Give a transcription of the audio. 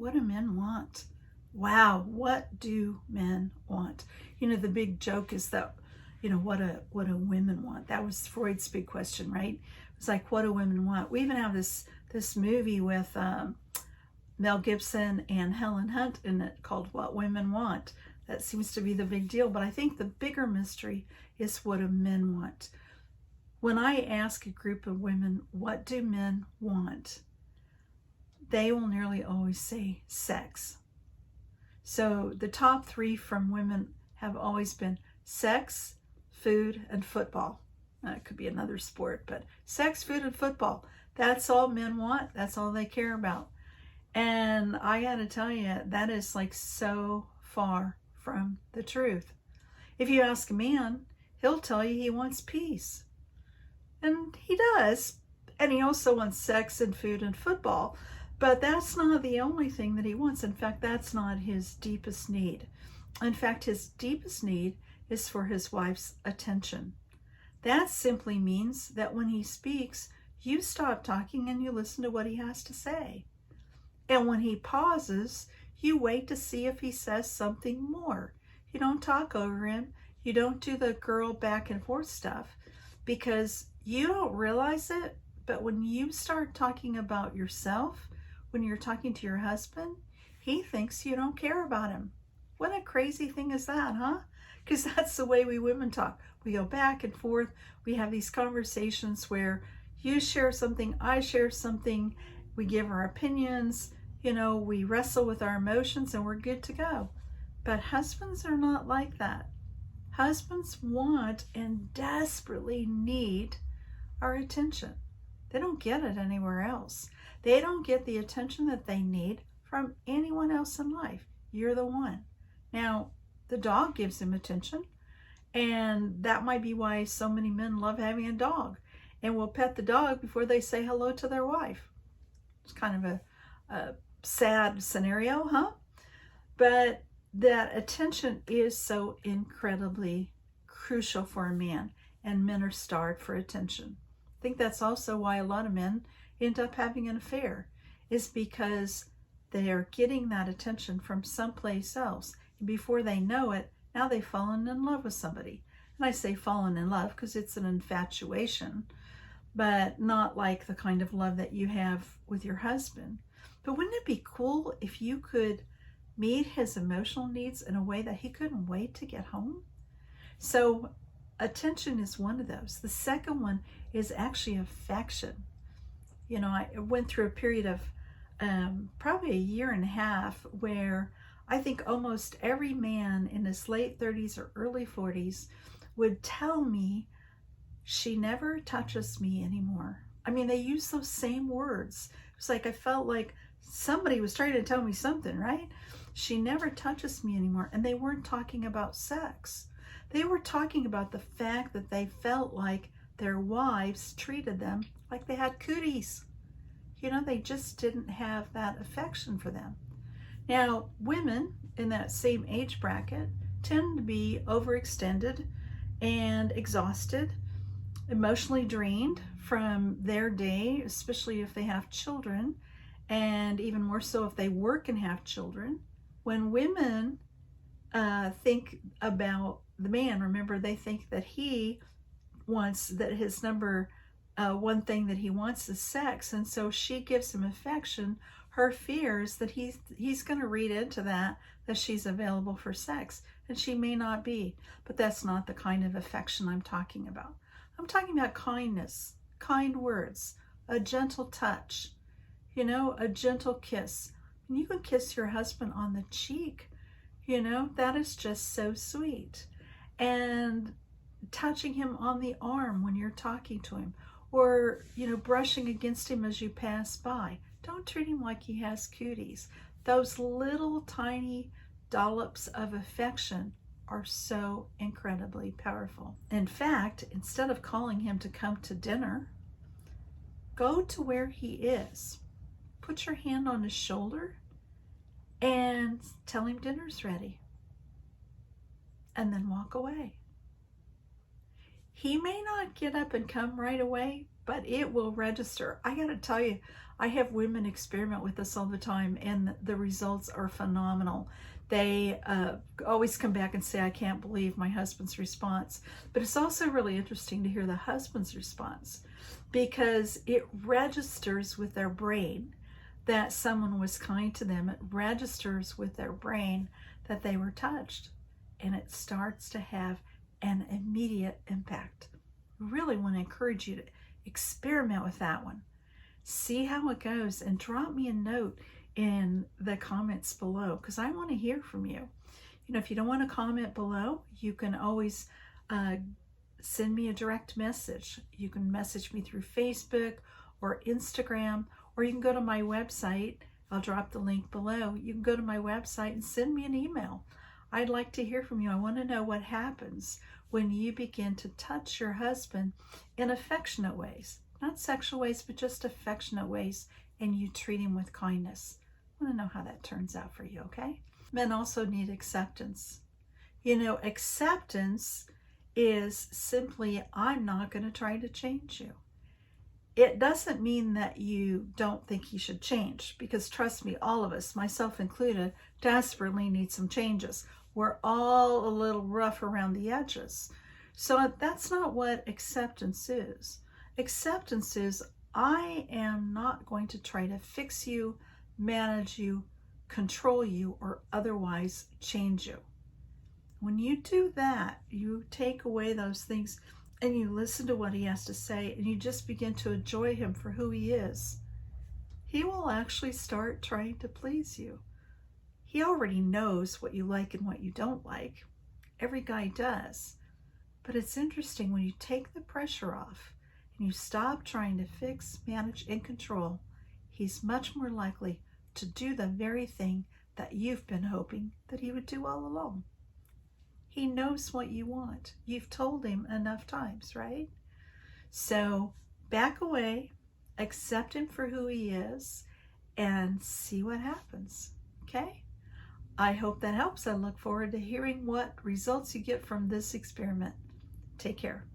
what do men want? Wow, what do men want? You know, the big joke is that, you know, what do women want? That was Freud's big question, right? It's like, what do women want? We even have this movie with Mel Gibson and Helen Hunt in it called What Women Want. That seems to be the big deal, but I think the bigger mystery is, what do men want? When I ask a group of women, what do men want? They will nearly always say sex. So the top three from women have always been sex, food, and football. It could be another sport, but sex, food, and football. That's all men want. That's all they care about. And I got to tell you, that is like so far from the truth. If you ask a man, he'll tell you he wants peace. And he does. And he also wants sex and food and football. But that's not the only thing that he wants. In fact, that's not his deepest need. In fact, his deepest need is for his wife's attention. That simply means that when he speaks, you stop talking and you listen to what he has to say. And when he pauses, you wait to see if he says something more. You don't talk over him. You don't do the girl back and forth stuff, because you don't realize it, but when you start talking about yourself, when you're talking to your husband, he thinks you don't care about him. What a crazy thing is that, huh? Because that's the way we women talk. We go back and forth. We have these conversations where you share something, I share something, we give our opinions, you know, we wrestle with our emotions, and we're good to go. But husbands are not like that. Husbands want and desperately need our attention. They don't get it anywhere else. They don't get the attention that they need from anyone else in life. You're the one. Now, the dog gives him attention, and that might be why so many men love having a dog and will pet the dog before they say hello to their wife. It's kind of a sad scenario, huh? But that attention is so incredibly crucial for a man, and men are starved for attention. I think that's also why a lot of men end up having an affair, is because they are getting that attention from someplace else. And before they know it, now they've fallen in love with somebody. And I say fallen in love because it's an infatuation, but not like the kind of love that you have with your husband. But wouldn't it be cool if you could meet his emotional needs in a way that he couldn't wait to get home? So attention is one of those. The second one is actually affection. You know, I went through a period of probably a year and a half where I think almost every man in his late 30s or early 40s would tell me, she never touches me anymore. I mean, they use those same words. It's like I felt like somebody was trying to tell me something, right? She never touches me anymore. And they weren't talking about sex. They were talking about the fact that they felt like their wives treated them like they had cooties. You know, they just didn't have that affection for them. Now, women in that same age bracket tend to be overextended and exhausted, emotionally drained from their day, especially if they have children, and even more so if they work and have children. When women think about the man, remember, they think that he wants, that his number one thing that he wants is sex, and so she gives him affection. Her fear is that he's going to read into that she's available for sex, and she may not be. But that's not the kind of affection I'm talking about. I'm talking about kindness, kind words, a gentle touch, you know, a gentle kiss. And you can kiss your husband on the cheek, you know, that is just so sweet. And touching him on the arm when you're talking to him, or, you know, brushing against him as you pass by. Don't treat him like he has cooties. Those little tiny dollops of affection are so incredibly powerful. In fact, instead of calling him to come to dinner, go to where he is. Put your hand on his shoulder and tell him dinner's ready. And then walk away. He may not get up and come right away, but it will register. I got to tell you, I have women experiment with this all the time, and the results are phenomenal. They always come back and say, I can't believe my husband's response. But it's also really interesting to hear the husband's response, because it registers with their brain that someone was kind to them. It registers with their brain that they were touched, and it starts to have an immediate impact. I really want to encourage you to experiment with that one. See how it goes, and drop me a note in the comments below, because I want to hear from you. You know, if you don't want to comment below, you can always send me a direct message. You can message me through Facebook or Instagram, or you can go to my website. I'll drop the link below. You can go to my website and send me an email. I'd like to hear from you. I want to know what happens when you begin to touch your husband in affectionate ways. Not sexual ways, but just affectionate ways, and you treat him with kindness. I want to know how that turns out for you, okay? Men also need acceptance. You know, acceptance is simply, I'm not going to try to change you. It doesn't mean that you don't think he should change, because trust me, all of us, myself included, desperately need some changes. We're all a little rough around the edges. So that's not what acceptance is. Acceptance is, I am not going to try to fix you, manage you, control you, or otherwise change you. When you do that, you take away those things and you listen to what he has to say, and you just begin to enjoy him for who he is. He will actually start trying to please you. He already knows what you like and what you don't like. Every guy does. But it's interesting, when you take the pressure off and you stop trying to fix, manage, and control, he's much more likely to do the very thing that you've been hoping that he would do all along. He knows what you want. You've told him enough times, right? So back away, accept him for who he is, and see what happens, okay? I hope that helps. I look forward to hearing what results you get from this experiment. Take care.